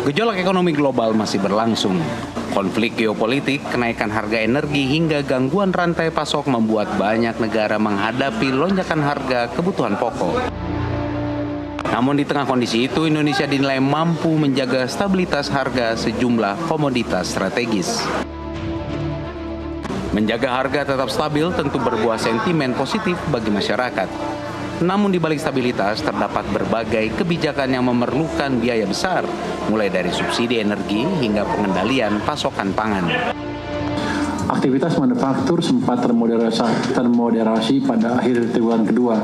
Gejolak ekonomi global masih berlangsung. Konflik geopolitik, kenaikan harga energi, hingga gangguan rantai pasok membuat banyak negara menghadapi lonjakan harga kebutuhan pokok. Namun di tengah kondisi itu, Indonesia dinilai mampu menjaga stabilitas harga sejumlah komoditas strategis. Menjaga harga tetap stabil tentu berbuah sentimen positif bagi masyarakat. Namun di balik stabilitas terdapat berbagai kebijakan yang memerlukan biaya besar, mulai dari subsidi energi hingga pengendalian pasokan pangan. Aktivitas manufaktur sempat termoderasi pada akhir triwulan kedua,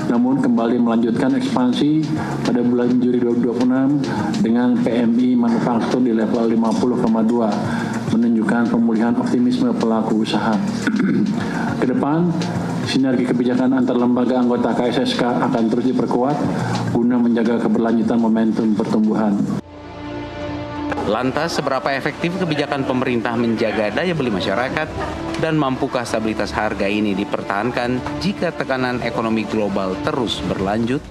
namun kembali melanjutkan ekspansi pada bulan Juli 2026 dengan PMI manufaktur di level 50,2, menunjukkan pemulihan optimisme pelaku usaha. Ke depan, sinergi kebijakan antar lembaga anggota KSSK akan terus diperkuat guna menjaga keberlanjutan momentum pertumbuhan. Lantas, seberapa efektif kebijakan pemerintah menjaga daya beli masyarakat dan mampukah stabilitas harga ini dipertahankan jika tekanan ekonomi global terus berlanjut?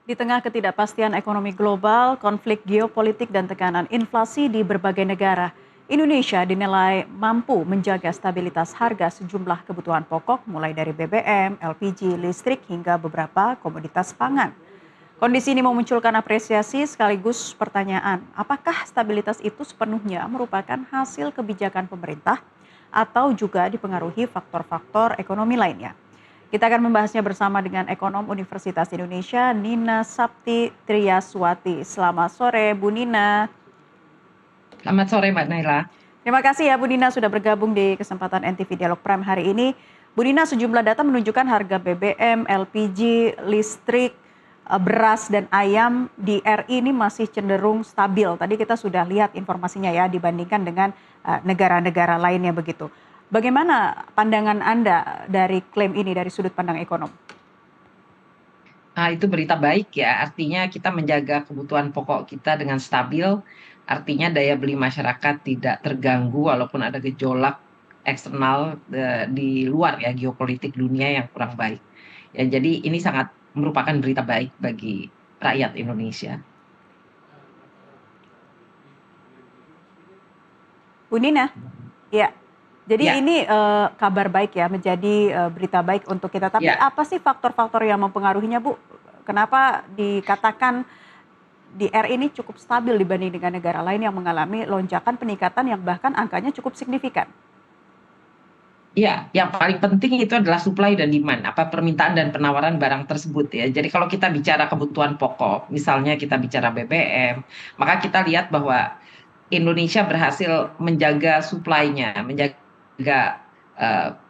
Di tengah ketidakpastian ekonomi global, konflik geopolitik dan tekanan inflasi di berbagai negara, Indonesia dinilai mampu menjaga stabilitas harga sejumlah kebutuhan pokok mulai dari BBM, LPG, listrik hingga beberapa komoditas pangan. Kondisi ini memunculkan apresiasi sekaligus pertanyaan, apakah stabilitas itu sepenuhnya merupakan hasil kebijakan pemerintah atau juga dipengaruhi faktor-faktor ekonomi lainnya? Kita akan membahasnya bersama dengan ekonom Universitas Indonesia, Nina Sapti Triyaswati. Selamat sore, Bu Nina. Selamat sore, Mbak Naila. Terima kasih ya Bu Nina sudah bergabung di kesempatan NTV Dialog Prime hari ini. Bu Nina, sejumlah data menunjukkan harga BBM, LPG, listrik, beras dan ayam di RI ini masih cenderung stabil. Tadi kita sudah lihat informasinya ya dibandingkan dengan negara-negara lainnya begitu. Bagaimana pandangan Anda dari klaim ini dari sudut pandang ekonom? Nah, itu berita baik ya, artinya kita menjaga kebutuhan pokok kita dengan stabil, artinya daya beli masyarakat tidak terganggu walaupun ada gejolak eksternal di luar ya, geopolitik dunia yang kurang baik. Ya, jadi ini sangat merupakan berita baik bagi rakyat Indonesia. Bu Nina, ya. Jadi Ya. ini kabar baik ya, menjadi berita baik untuk kita. Tapi Ya. apa sih faktor-faktor yang mempengaruhinya, Bu? Kenapa dikatakan di RI ini cukup stabil dibanding dengan negara lain yang mengalami lonjakan peningkatan yang bahkan angkanya cukup signifikan? Iya, yang paling penting itu adalah supply dan demand, apa permintaan dan penawaran barang tersebut ya. Jadi kalau kita bicara kebutuhan pokok, misalnya kita bicara BBM, maka kita lihat bahwa Indonesia berhasil menjaga supply-nya, menjaga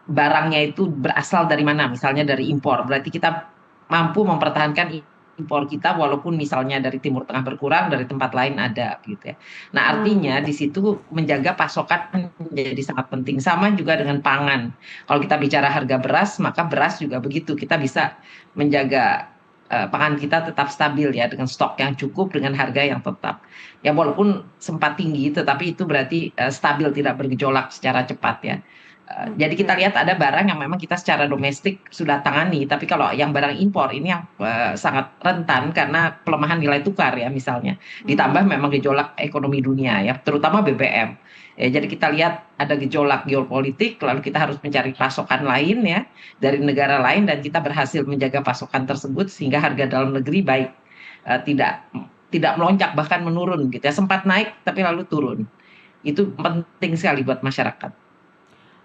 barangnya itu berasal dari mana, misalnya dari impor. Berarti kita mampu mempertahankan impor kita walaupun misalnya dari Timur Tengah berkurang, dari tempat lain ada gitu ya. Nah, artinya di situ menjaga pasokan menjadi sangat penting. Sama juga dengan pangan. Kalau kita bicara harga beras, maka beras juga begitu. Kita bisa menjaga pangan kita tetap stabil ya dengan stok yang cukup dengan harga yang tetap. Ya walaupun sempat tinggi tetapi itu berarti stabil tidak bergejolak secara cepat ya. Jadi kita lihat ada barang yang memang kita secara domestik sudah tangani, tapi kalau yang barang impor ini yang sangat rentan karena pelemahan nilai tukar ya misalnya, ditambah memang gejolak ekonomi dunia ya, terutama BBM. Ya, jadi kita lihat ada gejolak geopolitik, lalu kita harus mencari pasokan lain ya dari negara lain dan kita berhasil menjaga pasokan tersebut sehingga harga dalam negeri baik, tidak melonjak bahkan menurun gitu ya, sempat naik tapi lalu turun. Itu penting sekali buat masyarakat.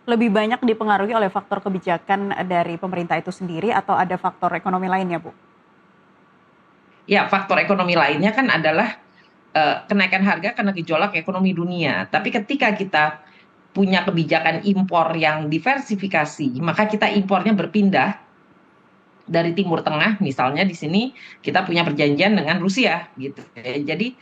Lebih banyak dipengaruhi oleh faktor kebijakan dari pemerintah itu sendiri atau ada faktor ekonomi lainnya, Bu? Ya, faktor ekonomi lainnya kan adalah kenaikan harga karena gejolak ekonomi dunia. Tapi ketika kita punya kebijakan impor yang diversifikasi, maka kita impornya berpindah dari Timur Tengah, misalnya di sini kita punya perjanjian dengan Rusia, gitu. Jadi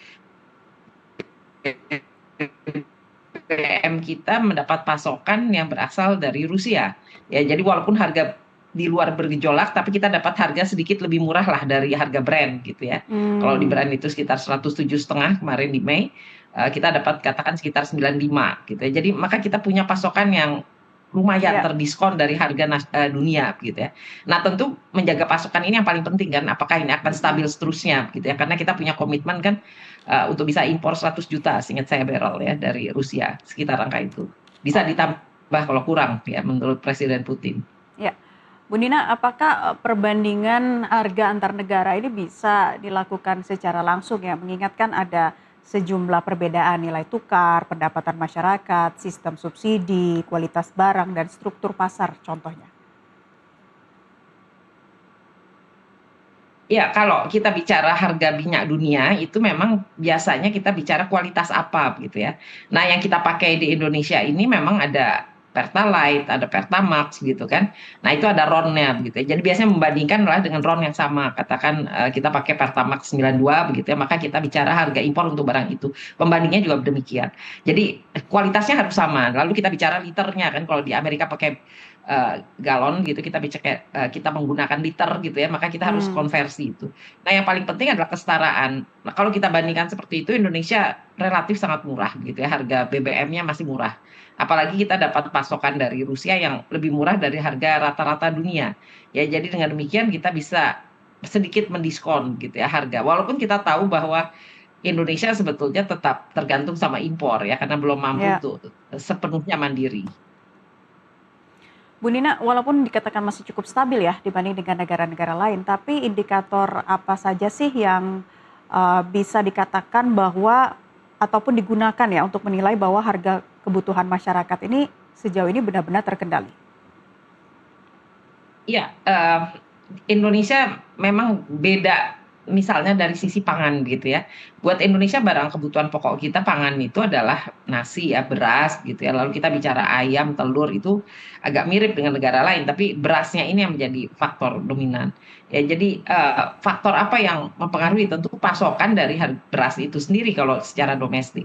BBM kita mendapat pasokan yang berasal dari Rusia. Ya, jadi walaupun harga di luar bergejolak, tapi kita dapat harga sedikit lebih murah lah dari harga Brent gitu ya. Kalau di Brent itu sekitar 107,5 kemarin di Mei, kita dapat katakan sekitar 95 gitu ya. Jadi maka kita punya pasokan yang lumayan Ya, terdiskon dari dunia gitu ya. Nah, tentu menjaga pasokan ini yang paling penting kan, apakah ini akan stabil seterusnya gitu ya, karena kita punya komitmen kan, untuk bisa impor 100 juta seingat saya barrel ya dari Rusia, sekitar angka itu. Bisa oke. ditambah kalau kurang ya menurut Presiden Putin. Ya. Bu Nina, apakah perbandingan harga antar negara ini bisa dilakukan secara langsung ya, mengingatkan ada sejumlah perbedaan nilai tukar, pendapatan masyarakat, sistem subsidi, kualitas barang, dan struktur pasar contohnya? Ya, kalau kita bicara harga minyak dunia itu memang biasanya kita bicara kualitas apa gitu ya. Nah, yang kita pakai di Indonesia ini memang ada Pertalite, ada Pertamax gitu kan. Nah, itu ada RON-nya begitu ya. Jadi biasanya membandingkan adalah dengan RON yang sama. Katakan kita pakai Pertamax 92 begitu ya, maka kita bicara harga impor untuk barang itu. Pembandingnya juga demikian. Jadi kualitasnya harus sama. Lalu kita bicara liternya kan, kalau di Amerika pakai galon gitu, kita menggunakan liter gitu ya, maka kita harus Hmm, konversi itu. Nah, yang paling penting adalah kesetaraan. Nah, kalau kita bandingkan seperti itu, Indonesia relatif sangat murah gitu ya, harga BBM-nya masih murah. Apalagi kita dapat pasokan dari Rusia yang lebih murah dari harga rata-rata dunia. Ya, jadi dengan demikian kita bisa sedikit mendiskon gitu ya harga. Walaupun kita tahu bahwa Indonesia sebetulnya tetap tergantung sama impor ya, karena belum mampu ya. untuk sepenuhnya mandiri. Bu Nina, walaupun dikatakan masih cukup stabil ya dibanding dengan negara-negara lain, tapi indikator apa saja sih yang bisa dikatakan bahwa ataupun digunakan ya untuk menilai bahwa harga kebutuhan masyarakat ini sejauh ini benar-benar terkendali? Iya, Indonesia memang beda misalnya dari sisi pangan gitu ya. Buat Indonesia barang kebutuhan pokok kita pangan itu adalah nasi ya, beras gitu ya. Lalu kita bicara ayam, telur itu agak mirip dengan negara lain, tapi berasnya ini yang menjadi faktor dominan. Ya, jadi faktor apa yang mempengaruhi tentu pasokan dari beras itu sendiri kalau secara domestik.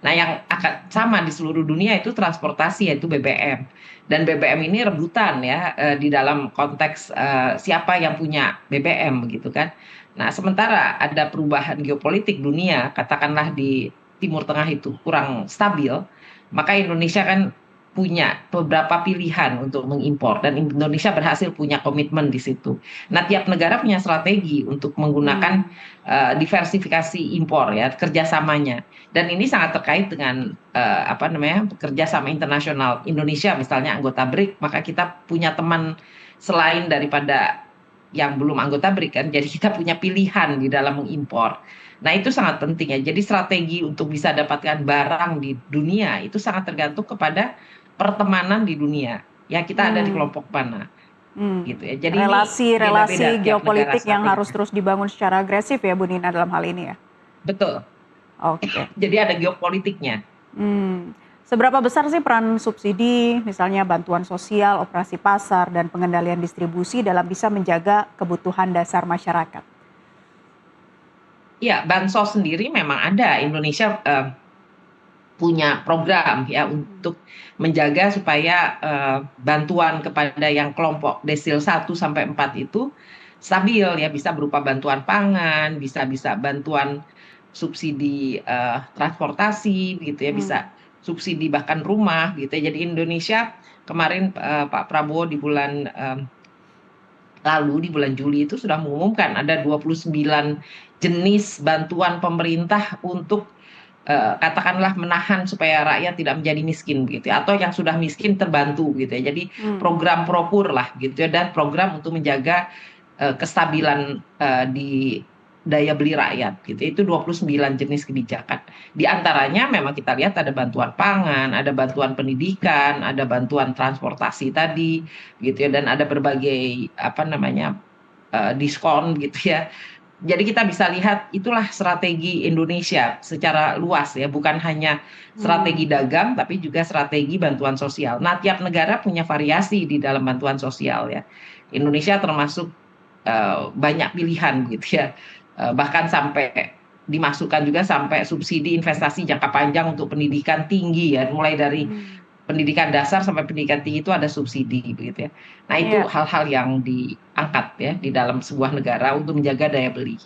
Nah, yang akan sama di seluruh dunia itu transportasi yaitu BBM. Dan BBM ini rebutan ya di dalam konteks siapa yang punya BBM begitu kan. Nah, sementara ada perubahan geopolitik dunia, katakanlah di Timur Tengah itu kurang stabil, maka Indonesia kan punya beberapa pilihan untuk mengimpor dan Indonesia berhasil punya komitmen di situ. Nah, tiap negara punya strategi untuk menggunakan Hmm, diversifikasi impor ya, kerjasamanya. Dan ini sangat terkait dengan apa namanya kerjasama internasional. Indonesia misalnya anggota BRIC, maka kita punya teman selain daripada yang belum anggota BRIC kan, jadi kita punya pilihan di dalam mengimpor. Nah, itu sangat penting ya. Jadi strategi untuk bisa dapatkan barang di dunia itu sangat tergantung kepada pertemanan di dunia. Ya, kita ada di hmm, kelompok mana hmm. gitu ya. Jadi ini beda-beda Relasi-relasi tiap negara geopolitik yang harus strateginya. terus dibangun secara agresif ya Bu Nina dalam hal ini ya? Betul. Oke. Jadi ada geopolitiknya. Hmm. Seberapa besar sih peran subsidi, misalnya bantuan sosial, operasi pasar, dan pengendalian distribusi dalam bisa menjaga kebutuhan dasar masyarakat? Ya, bansos sendiri memang ada. Indonesia punya program ya untuk menjaga supaya bantuan kepada yang kelompok desil 1 sampai 4 itu stabil ya, bisa berupa bantuan pangan, bisa bisa bantuan subsidi transportasi gitu ya, bisa Hmm. subsidi bahkan rumah gitu ya. Jadi Indonesia kemarin Pak Prabowo di bulan lalu di bulan Juli itu sudah mengumumkan ada 29 jenis bantuan pemerintah untuk katakanlah menahan supaya rakyat tidak menjadi miskin gitu ya, atau yang sudah miskin terbantu gitu ya. Jadi Hmm. program Propur lah gitu ya, dan program untuk menjaga kestabilan di daya beli rakyat gitu. Itu 29 jenis kebijakan. Di antaranya memang kita lihat ada bantuan pangan, ada bantuan pendidikan, ada bantuan transportasi tadi gitu ya, dan ada berbagai apa namanya diskon gitu ya. Jadi kita bisa lihat itulah strategi Indonesia secara luas ya, bukan hanya strategi Hmm. dagang tapi juga strategi bantuan sosial. Nah, tiap negara punya variasi di dalam bantuan sosial ya. Indonesia termasuk banyak pilihan gitu ya. Bahkan sampai dimasukkan juga sampai subsidi investasi jangka panjang untuk pendidikan tinggi ya, mulai dari Hmm. pendidikan dasar sampai pendidikan tinggi itu ada subsidi begitu ya. Nah, itu Iya. hal-hal yang diangkat ya di dalam sebuah negara untuk menjaga daya beli.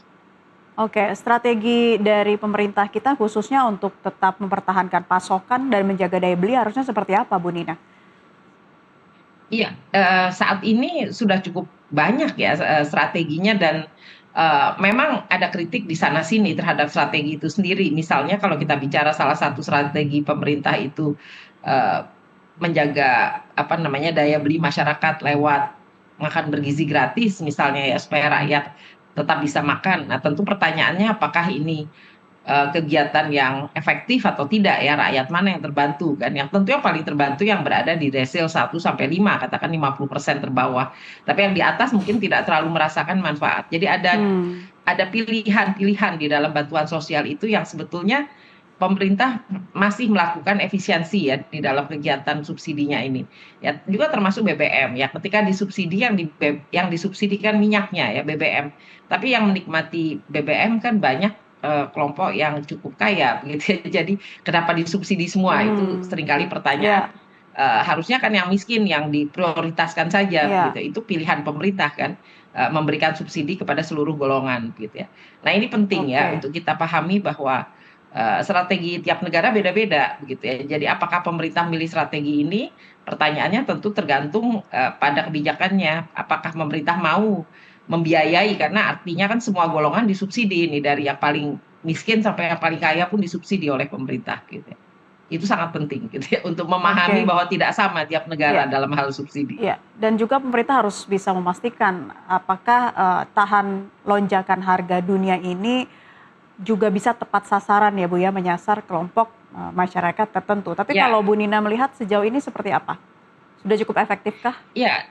Oke, strategi dari pemerintah kita khususnya untuk tetap mempertahankan pasokan dan menjaga daya beli harusnya seperti apa, Bu Nina? Iya, saat ini sudah cukup banyak ya strateginya dan memang ada kritik di sana sini terhadap strategi itu sendiri. Misalnya kalau kita bicara salah satu strategi pemerintah itu eee, menjaga apa namanya, daya beli masyarakat lewat makan bergizi gratis misalnya ya, supaya rakyat tetap bisa makan. Nah tentu pertanyaannya apakah ini kegiatan yang efektif atau tidak ya, rakyat mana yang terbantu kan, yang tentu yang paling terbantu yang berada di desil 1 sampai 5 katakan 50% terbawah. Tapi yang di atas mungkin tidak terlalu merasakan manfaat. Jadi Hmm. ada pilihan-pilihan di dalam bantuan sosial itu yang sebetulnya pemerintah masih melakukan efisiensi ya di dalam kegiatan subsidinya ini. Ya juga termasuk BBM ya, ketika disubsidi yang disubsidikan minyaknya ya BBM. Tapi yang menikmati BBM kan banyak kelompok yang cukup kaya begitu ya. Jadi kenapa disubsidi semua? Itu Hmm. seringkali pertanyaan. Ya, Harusnya kan yang miskin yang diprioritaskan saja ya, begitu. Itu pilihan pemerintah kan, memberikan subsidi kepada seluruh golongan gitu ya. Nah ini penting ya oke. untuk kita pahami bahwa strategi tiap negara beda-beda begitu ya. Jadi apakah pemerintah milih strategi ini? Pertanyaannya tentu tergantung pada kebijakannya. Apakah pemerintah mau membiayai karena artinya kan semua golongan disubsidi ini dari yang paling miskin sampai yang paling kaya pun disubsidi oleh pemerintah gitu ya. Itu sangat penting gitu ya untuk memahami Oke. bahwa tidak sama tiap negara Ya. dalam hal subsidi. Iya, dan juga pemerintah harus bisa memastikan apakah, tahan lonjakan harga dunia ini juga bisa tepat sasaran ya Bu ya, menyasar kelompok, masyarakat tertentu. Tapi Ya, kalau Bu Nina melihat sejauh ini seperti apa? Sudah cukup efektifkah? ya,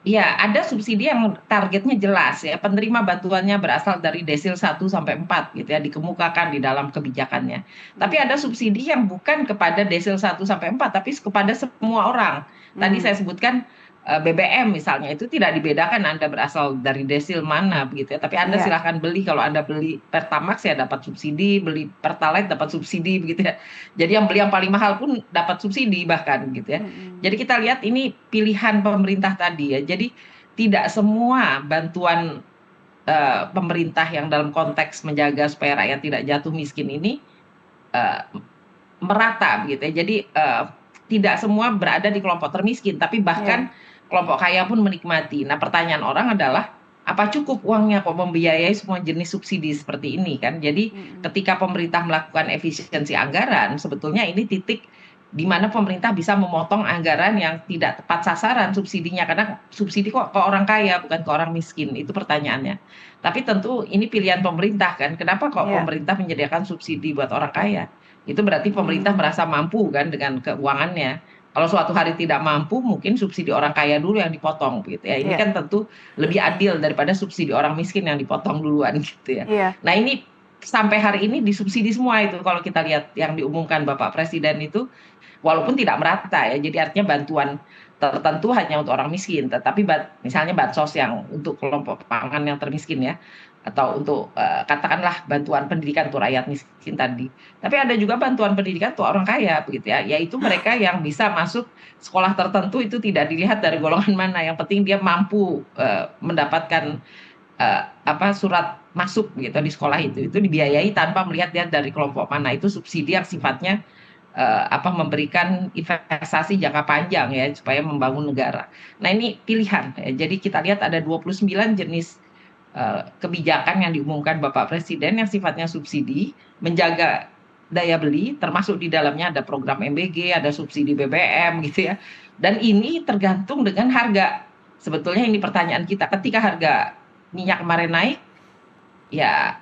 iya, ada subsidi yang targetnya jelas ya, penerima bantuannya berasal dari desil 1 sampai 4 gitu ya, dikemukakan di dalam kebijakannya. Tapi Hmm. ada subsidi yang bukan kepada desil 1 sampai 4 tapi kepada semua orang. Tadi Hmm. saya sebutkan, BBM misalnya, itu tidak dibedakan Anda berasal dari desil mana begitu ya, tapi Anda Iya. silahkan beli, kalau Anda beli Pertamax ya dapat subsidi, beli Pertalite dapat subsidi begitu ya. Jadi yang beli yang paling mahal pun dapat subsidi bahkan gitu ya. Mhm. Jadi kita lihat ini pilihan pemerintah tadi ya. Jadi tidak semua bantuan, pemerintah yang dalam konteks menjaga supaya rakyat tidak jatuh miskin ini, eee, merata begitu ya. Jadi, tidak semua berada di kelompok termiskin, tapi bahkan Iya. kelompok kaya pun menikmati. Nah pertanyaan orang adalah, apa cukup uangnya kok membiayai semua jenis subsidi seperti ini kan. Jadi Mhm. ketika pemerintah melakukan efisiensi anggaran, sebetulnya ini titik di mana pemerintah bisa memotong anggaran yang tidak tepat sasaran subsidinya, karena subsidi kok ke orang kaya bukan ke orang miskin, itu pertanyaannya. Tapi tentu ini pilihan pemerintah kan, kenapa kok Iya. pemerintah menyediakan subsidi buat orang kaya? Itu berarti pemerintah Mmm. merasa mampu kan dengan keuangannya. Kalau suatu hari tidak mampu, mungkin subsidi orang kaya dulu yang dipotong gitu ya. Ini Iya. kan tentu lebih adil daripada subsidi orang miskin yang dipotong duluan gitu ya. Iya. Nah ini sampai hari ini disubsidi semua itu kalau kita lihat yang diumumkan Bapak Presiden itu, walaupun tidak merata ya, jadi artinya bantuan tertentu hanya untuk orang miskin, tetapi misalnya bansos yang untuk kelompok pangan yang termiskin ya, atau untuk, katakanlah bantuan pendidikan untuk rakyat miskin tadi. Tapi ada juga bantuan pendidikan untuk orang kaya begitu ya, yaitu mereka yang bisa masuk sekolah tertentu itu tidak dilihat dari golongan mana, yang penting dia mampu, mendapatkan, apa, surat masuk gitu di sekolah itu dibiayai tanpa melihat dia dari kelompok mana, itu subsidi yang sifatnya apa, memberikan investasi jangka panjang ya, supaya membangun negara. Nah ini pilihan ya, jadi kita lihat ada 29 jenis, kebijakan yang diumumkan Bapak Presiden yang sifatnya subsidi, menjaga daya beli, termasuk di dalamnya ada program MBG, ada subsidi BBM gitu ya, dan ini tergantung dengan harga. Sebetulnya ini pertanyaan kita, ketika harga minyak kemarin naik, ya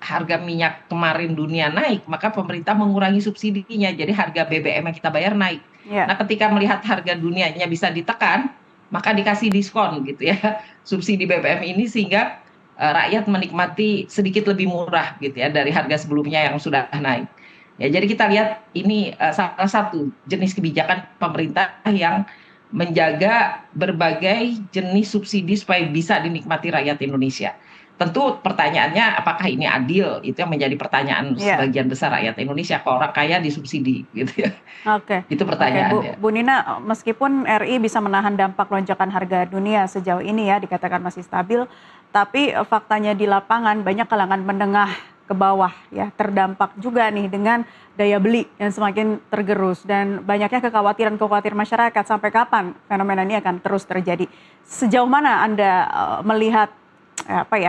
harga minyak kemarin dunia naik, maka pemerintah mengurangi subsidinya, jadi harga BBM yang kita bayar naik. Iya. Nah, ketika melihat harga dunianya bisa ditekan, maka dikasih diskon gitu ya, subsidi BBM ini sehingga, rakyat menikmati sedikit lebih murah gitu ya, dari harga sebelumnya yang sudah naik. Ya jadi kita lihat ini, salah satu jenis kebijakan pemerintah yang menjaga berbagai jenis subsidi supaya bisa dinikmati rakyat Indonesia. Tentu pertanyaannya apakah ini adil? Itu yang menjadi pertanyaan Iya. sebagian besar rakyat Indonesia, kok orang kaya disubsidi gitu ya. Oke. Itu Oke, Bu pertanyaannya. Bu Nina, meskipun RI bisa menahan dampak lonjakan harga dunia sejauh ini ya, dikatakan masih stabil, tapi, faktanya di lapangan banyak kalangan menengah ke bawah ya, terdampak juga nih dengan daya beli yang semakin tergerus dan banyaknya kekhawatiran masyarakat sampai kapan fenomena ini akan terus terjadi. Sejauh mana Anda melihat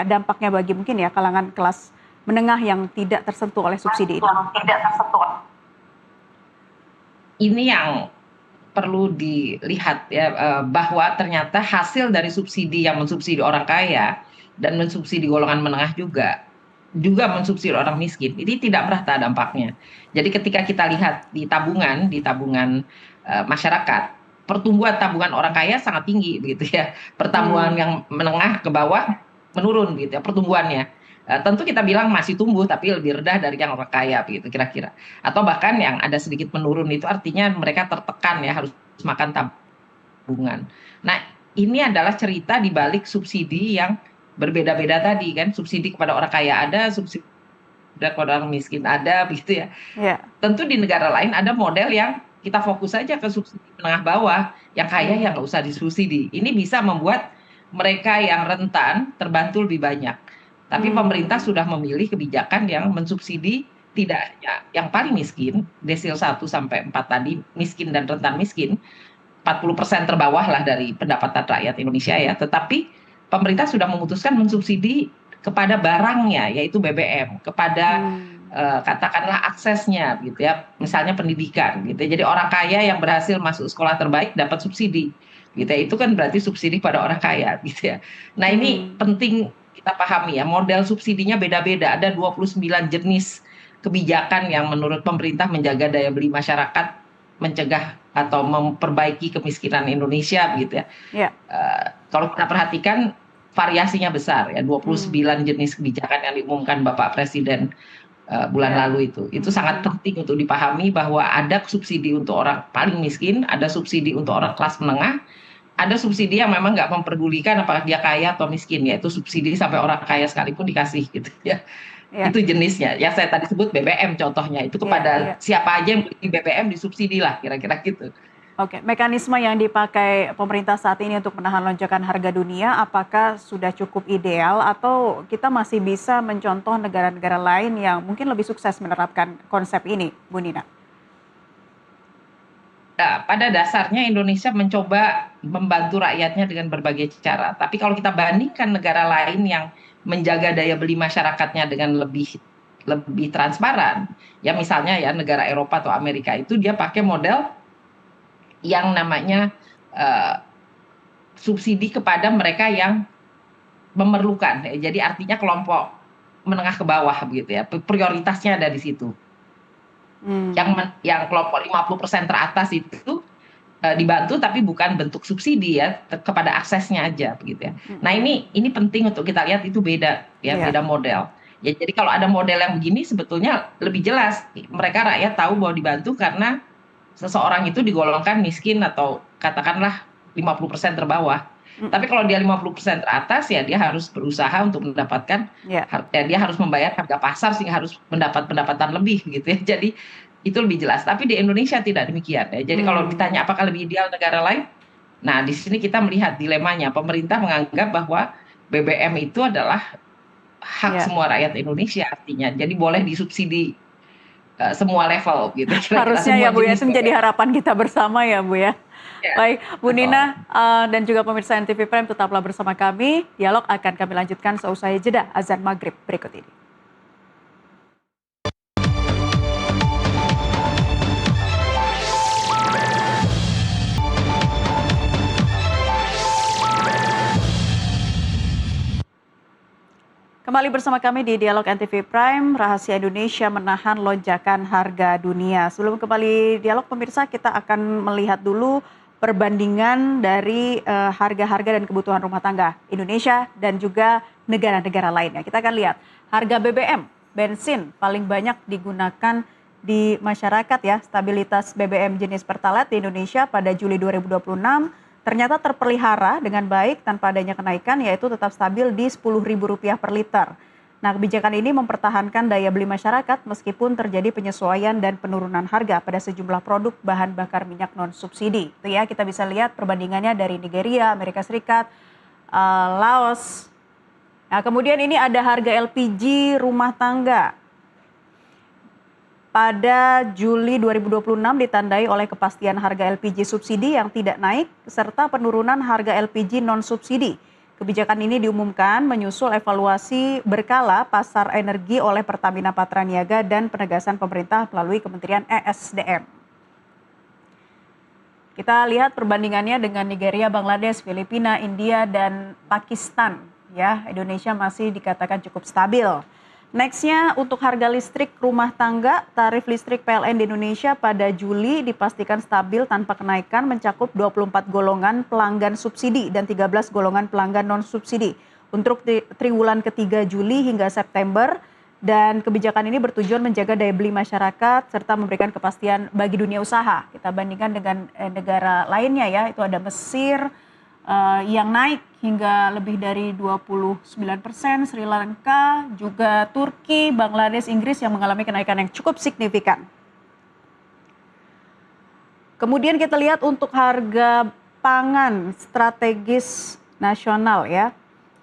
dampaknya bagi mungkin ya kalangan kelas menengah yang tidak tersentuh oleh subsidi ini? Ini yang perlu dilihat ya, bahwa ternyata hasil dari subsidi yang mensubsidi orang kaya dan mensubsidi golongan menengah juga mensubsidi orang miskin. Ini tidak merata dampaknya. Jadi ketika kita lihat di tabungan masyarakat, pertumbuhan tabungan orang kaya sangat tinggi begitu ya. Pertumbuhan yang menengah ke bawah menurun gitu ya pertumbuhannya. Tentu kita bilang masih tumbuh tapi lebih rendah dari yang orang kaya begitu kira-kira. Atau bahkan yang ada sedikit menurun itu artinya mereka tertekan ya harus makan tabungan. Nah, ini adalah cerita di balik subsidi yang berbeda-beda tadi kan. Subsidi kepada orang kaya ada, subsidi kepada orang miskin ada begitu ya. Yeah. Tentu di negara lain ada model yang kita fokus saja ke subsidi menengah bawah, yang kaya yang nggak usah disubsidi. Ini bisa membuat mereka yang rentan terbantu lebih banyak. Tapi pemerintah sudah memilih kebijakan yang mensubsidi tidak hanya yang paling miskin, desil 1 sampai 4 tadi, miskin dan rentan miskin, 40% terbawah lah dari pendapatan rakyat Indonesia ya, tetapi pemerintah sudah memutuskan mensubsidi kepada barangnya, yaitu BBM, kepada katakanlah aksesnya gitu ya, misalnya pendidikan gitu ya. Jadi orang kaya yang berhasil masuk sekolah terbaik dapat subsidi gitu ya, itu kan berarti subsidi pada orang kaya gitu ya. Nah ini penting kita pahami ya, model subsidinya beda-beda, ada 29 jenis kebijakan yang menurut pemerintah menjaga daya beli masyarakat, mencegah atau memperbaiki kemiskinan Indonesia gitu ya. Yeah. Kalau kita perhatikan variasinya besar ya, 29 jenis kebijakan yang diumumkan Bapak Presiden bulan lalu itu sangat penting untuk dipahami bahwa ada subsidi untuk orang paling miskin, ada subsidi untuk orang kelas menengah, ada subsidi yang memang nggak memperdulikan apakah dia kaya atau miskin, yaitu subsidi sampai orang kaya sekalipun dikasih gitu ya. Itu jenisnya. Ya saya tadi sebut BBM contohnya, itu kepada siapa aja yang beli BBM disubsidi lah kira-kira gitu. Oke, mekanisme yang dipakai pemerintah saat ini untuk menahan lonjakan harga dunia, apakah sudah cukup ideal atau kita masih bisa mencontoh negara-negara lain yang mungkin lebih sukses menerapkan konsep ini, Bu Nina? Nah, pada dasarnya Indonesia mencoba membantu rakyatnya dengan berbagai cara. Tapi kalau kita bandingkan negara lain yang menjaga daya beli masyarakatnya dengan lebih transparan, ya misalnya ya negara Eropa atau Amerika itu dia pakai model yang namanya subsidi kepada mereka yang memerlukan. Jadi artinya kelompok menengah ke bawah begitu ya. Prioritasnya ada di situ. Yang kelompok 50% teratas itu dibantu tapi bukan bentuk subsidi ya, kepada aksesnya aja begitu ya. Nah ini penting untuk kita lihat, itu beda ya, beda model. Ya jadi kalau ada model yang begini sebetulnya lebih jelas, mereka rakyat tahu bahwa dibantu karena seseorang itu digolongkan miskin atau katakanlah 50% terbawah. Tapi kalau dia 50% teratas ya dia harus berusaha untuk mendapatkan, dia harus membayar harga pasar sehingga harus mendapat pendapatan lebih gitu ya. Jadi itu lebih jelas. Tapi di Indonesia tidak demikian ya. Jadi kalau ditanya apakah lebih ideal negara lain, nah di sini kita melihat dilemanya. Pemerintah menganggap bahwa BBM itu adalah hak semua rakyat Indonesia artinya. Jadi boleh disubsidi semua level gitu. Harusnya ya Bu ya, itu menjadi harapan kita bersama ya Bu ya. Baik, Bu Nina dan juga pemirsa NTV Prime, tetaplah bersama kami. Dialog akan kami lanjutkan seusai jeda azan maghrib berikut ini. Kembali bersama kami di Dialog NTV Prime, rahasia Indonesia menahan lonjakan harga dunia. Sebelum kembali dialog pemirsa, kita akan melihat dulu perbandingan dari harga-harga dan kebutuhan rumah tangga Indonesia dan juga negara-negara lainnya. Kita akan lihat harga BBM, bensin paling banyak digunakan di masyarakat ya. Stabilitas BBM jenis Pertalite di Indonesia pada Juli 2026 ternyata terpelihara dengan baik tanpa adanya kenaikan, yaitu tetap stabil di Rp10.000 per liter. Nah, kebijakan ini mempertahankan daya beli masyarakat meskipun terjadi penyesuaian dan penurunan harga pada sejumlah produk bahan bakar minyak non-subsidi. Itu ya, kita bisa lihat perbandingannya dari Nigeria, Amerika Serikat, Laos, Nah, kemudian ini ada harga LPG rumah tangga. Pada Juli 2026 ditandai oleh kepastian harga LPG subsidi yang tidak naik serta penurunan harga LPG non-subsidi. Kebijakan ini diumumkan menyusul evaluasi berkala pasar energi oleh Pertamina Patraniaga dan penegasan pemerintah melalui Kementerian ESDM. Kita lihat perbandingannya dengan Nigeria, Bangladesh, Filipina, India, dan Pakistan. Ya, Indonesia masih dikatakan cukup stabil. Nextnya untuk harga listrik rumah tangga, tarif listrik PLN di Indonesia pada Juli dipastikan stabil tanpa kenaikan mencakup 24 golongan pelanggan subsidi dan 13 golongan pelanggan non-subsidi. Untuk triwulan ketiga Juli hingga September, dan kebijakan ini bertujuan menjaga daya beli masyarakat serta memberikan kepastian bagi dunia usaha. Kita bandingkan dengan negara lainnya ya, itu ada Mesir, yang naik hingga lebih dari 29%, Sri Lanka, juga Turki, Bangladesh, Inggris yang mengalami kenaikan yang cukup signifikan. Kemudian kita lihat untuk harga pangan strategis nasional ya.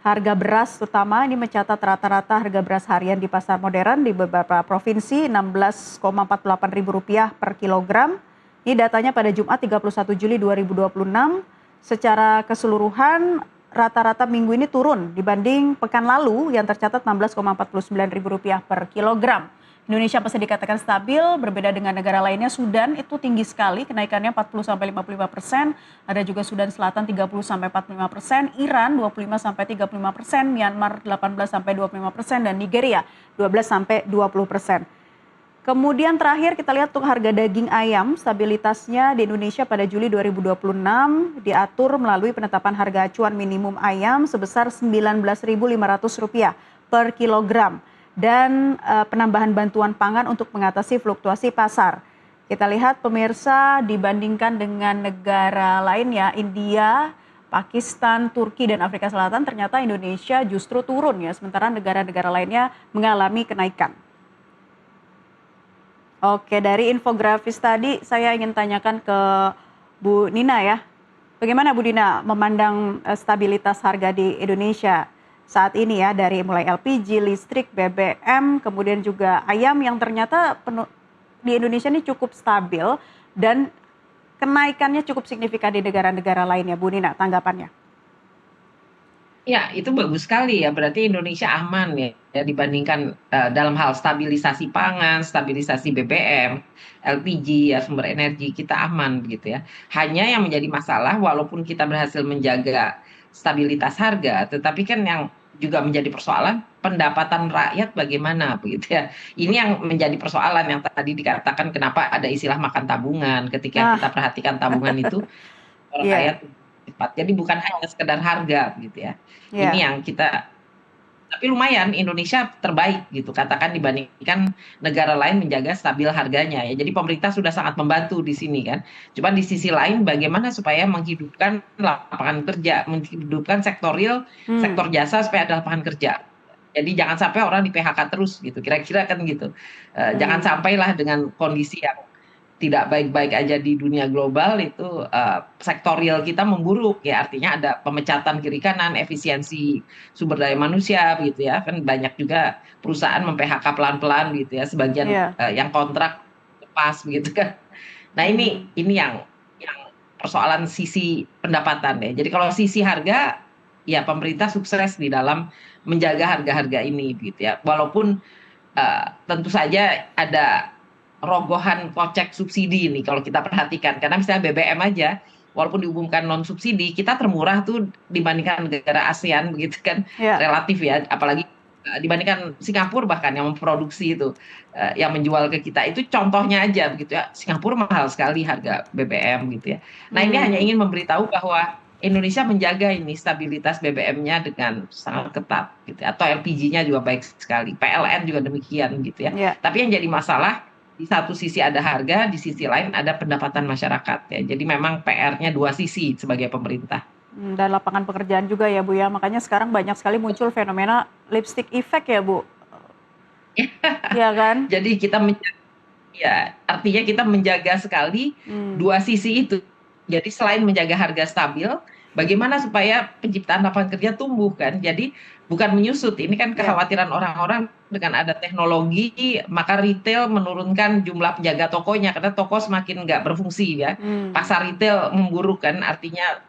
Harga beras terutama ini mencatat rata-rata harga beras harian di pasar modern di beberapa provinsi Rp16,48 per kilogram. Ini datanya pada Jumat 31 Juli 2026. Secara keseluruhan rata-rata minggu ini turun dibanding pekan lalu yang tercatat Rp16,49 per kilogram. Indonesia masih dikatakan stabil, berbeda dengan negara lainnya. Sudan itu tinggi sekali, kenaikannya 40-55%. Ada juga Sudan Selatan 30-45%, Iran 25-35%, Myanmar 18-25%, dan Nigeria 12-20%. Kemudian terakhir kita lihat untuk harga daging ayam, stabilitasnya di Indonesia pada Juli 2026 diatur melalui penetapan harga acuan minimum ayam sebesar Rp19.500 per kilogram dan penambahan bantuan pangan untuk mengatasi fluktuasi pasar. Kita lihat pemirsa dibandingkan dengan negara lainnya, India, Pakistan, Turki, dan Afrika Selatan, ternyata Indonesia justru turun ya, sementara negara-negara lainnya mengalami kenaikan. Oke, dari infografis tadi saya ingin tanyakan ke Bu Nina ya. Bagaimana Bu Nina memandang stabilitas harga di Indonesia saat ini ya, dari mulai LPG, listrik, BBM, kemudian juga ayam yang ternyata di Indonesia ini cukup stabil dan kenaikannya cukup signifikan di negara-negara lainnya. Bu Nina, tanggapannya? Ya, itu bagus sekali ya. Berarti Indonesia aman ya dibandingkan dalam hal stabilisasi pangan, stabilisasi BBM, LPG ya, sumber energi kita aman begitu ya. Hanya yang menjadi masalah walaupun kita berhasil menjaga stabilitas harga, tetapi kan yang juga menjadi persoalan pendapatan rakyat bagaimana begitu ya. Ini yang menjadi persoalan yang tadi dikatakan kenapa ada istilah makan tabungan. Ketika kita perhatikan tabungan itu orang kaya cepat. Jadi bukan hanya sekedar harga gitu ya. Ini yang kita, tapi lumayan Indonesia terbaik gitu katakan dibandingkan negara lain menjaga stabil harganya ya. Jadi pemerintah sudah sangat membantu di sini kan. Cuma di sisi lain bagaimana supaya menghidupkan lapangan kerja, menghidupkan sektor real, sektor jasa supaya ada lapangan kerja. Jadi jangan sampai orang di PHK terus gitu. Kira-kira kan gitu. Jangan sampailah dengan kondisi yang tidak baik-baik aja di dunia global itu sektor real kita memburuk ya, artinya ada pemecatan kiri kanan, efisiensi sumber daya manusia gitu ya, kan banyak juga perusahaan mem-PHK pelan-pelan gitu ya, sebagian yang kontrak lepas begitu kan. Nah ini yang persoalan sisi pendapatan ya. Jadi kalau sisi harga ya pemerintah sukses di dalam menjaga harga-harga ini gitu ya, walaupun tentu saja ada rogohan kocek subsidi ini kalau kita perhatikan, karena misalnya BBM aja walaupun diumumkan non subsidi kita termurah tuh dibandingkan negara ASEAN begitu kan, relatif ya, apalagi dibandingkan Singapura bahkan yang memproduksi itu yang menjual ke kita itu contohnya aja begitu ya, Singapura mahal sekali harga BBM gitu ya. Nah ini hanya ingin memberitahu bahwa Indonesia menjaga ini stabilitas BBM-nya dengan sangat ketat gitu, atau LPG-nya juga baik sekali, PLN juga demikian gitu ya. Tapi yang jadi masalah di satu sisi ada harga, di sisi lain ada pendapatan masyarakat ya. Jadi memang PR-nya dua sisi sebagai pemerintah. Dan lapangan pekerjaan juga ya Bu ya. Makanya sekarang banyak sekali muncul fenomena lipstick effect ya Bu. Iya kan? Jadi kita artinya kita menjaga sekali dua sisi itu. Jadi selain menjaga harga stabil, bagaimana supaya penciptaan lapangan kerja tumbuh kan. Jadi bukan menyusut, ini kan kekhawatiran orang-orang dengan ada teknologi, maka retail menurunkan jumlah penjaga tokonya, karena toko semakin nggak berfungsi ya. Pasar retail memburuk kan, artinya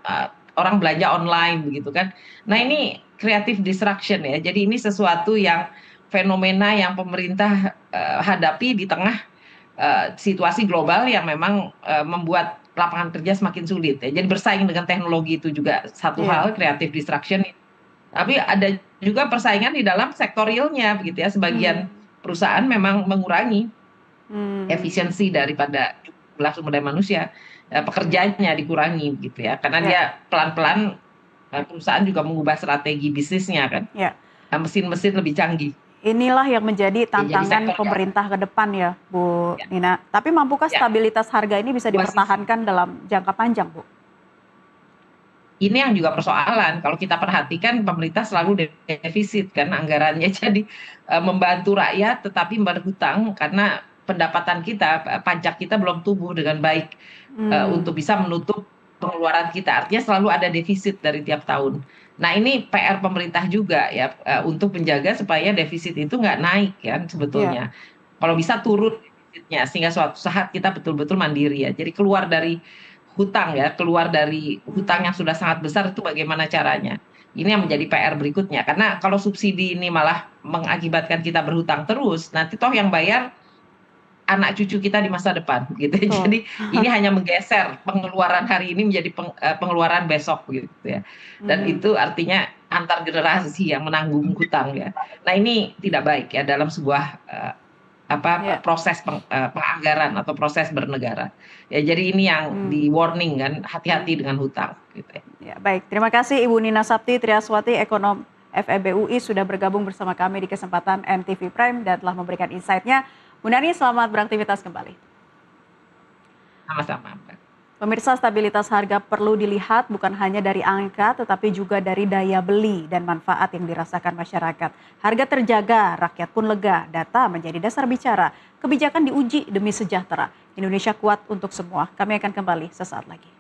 orang belanja online begitu kan. Nah ini creative disruption ya, jadi ini sesuatu yang fenomena yang pemerintah hadapi di tengah situasi global yang memang membuat lapangan kerja semakin sulit ya. Jadi bersaing dengan teknologi itu juga satu hal, creative disruption. Tapi ada juga persaingan di dalam sektor realnya begitu ya. Sebagian perusahaan memang mengurangi efisiensi daripada jumlah sumber daya manusia, pekerjaannya dikurangi begitu ya. Karena dia pelan-pelan perusahaan juga mengubah strategi bisnisnya kan. Mesin-mesin lebih canggih. Inilah yang menjadi tantangan pemerintah ke depan ya, Bu Nina. Tapi mampukah stabilitas harga ini bisa dipertahankan dalam jangka panjang, Bu? Ini yang juga persoalan. Kalau kita perhatikan pemerintah selalu defisit kan anggarannya, jadi membantu rakyat tetapi berhutang karena pendapatan kita, pajak kita belum tumbuh dengan baik untuk bisa menutup pengeluaran kita. Artinya selalu ada defisit dari tiap tahun. Nah ini PR pemerintah juga ya untuk menjaga supaya defisit itu nggak naik kan sebetulnya. Kalau bisa turun defisitnya sehingga suatu saat kita betul-betul mandiri ya. Jadi keluar dari hutang ya, keluar dari hutang yang sudah sangat besar itu bagaimana caranya. Ini yang menjadi PR berikutnya. Karena kalau subsidi ini malah mengakibatkan kita berhutang terus, nanti toh yang bayar anak cucu kita di masa depan gitu. Jadi ini hanya menggeser pengeluaran hari ini menjadi pengeluaran besok gitu ya. Dan itu artinya antar generasi yang menanggung hutang ya. Nah ini tidak baik ya dalam sebuah proses penganggaran atau proses bernegara. Ya jadi ini yang di warning kan, hati-hati dengan hutang gitu ya. Ya, baik, terima kasih Ibu Nina Sapti Triaswati, ekonom FEB UI sudah bergabung bersama kami di kesempatan MTV Prime dan telah memberikan insight-nya. Bu Nani, selamat beraktivitas kembali. Sama-sama. Pemirsa, stabilitas harga perlu dilihat bukan hanya dari angka, tetapi juga dari daya beli dan manfaat yang dirasakan masyarakat. Harga terjaga, rakyat pun lega, data menjadi dasar bicara. Kebijakan diuji demi sejahtera. Indonesia kuat untuk semua. Kami akan kembali sesaat lagi.